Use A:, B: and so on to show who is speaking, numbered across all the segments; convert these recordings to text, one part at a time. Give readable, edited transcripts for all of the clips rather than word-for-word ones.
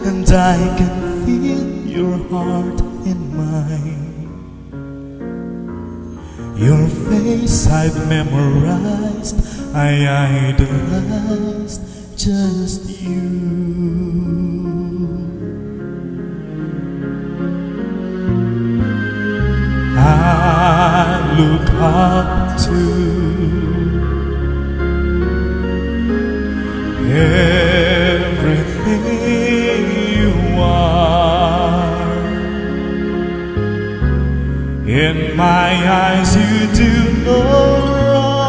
A: and I can feel your heart in mine. Your face I've memorized, I idolized just you. I look up to everything you are. In my eyes you do no wrong.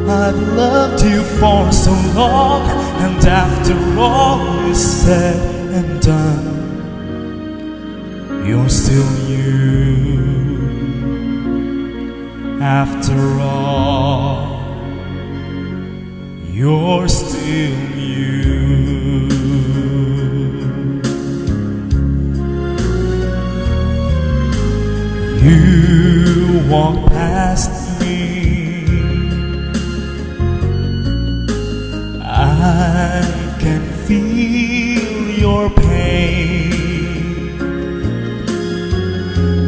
A: I've loved you for so long, and after all is said and done, you're still you. After all, you're still you. You walk past me, I can feel your pain.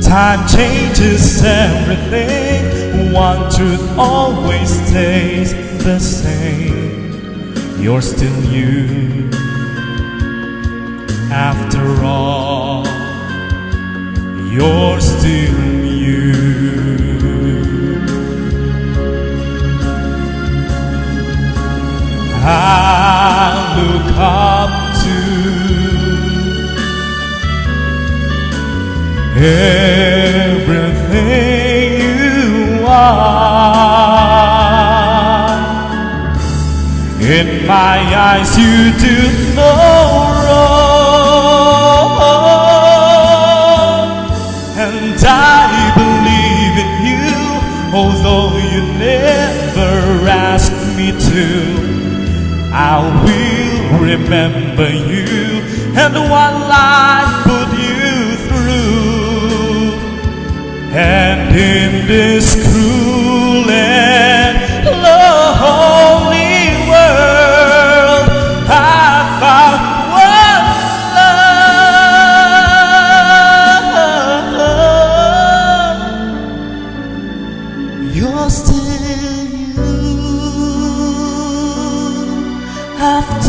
A: Time changes everything, one truth always stays the same. You're still you. After all, you're still you. I look up to everything you are. In my eyes you do no wrong, and I believe in you, although you never asked me to. I will remember you and what life put you through. And in this cruel and lonely world, I found one love. You're still you. After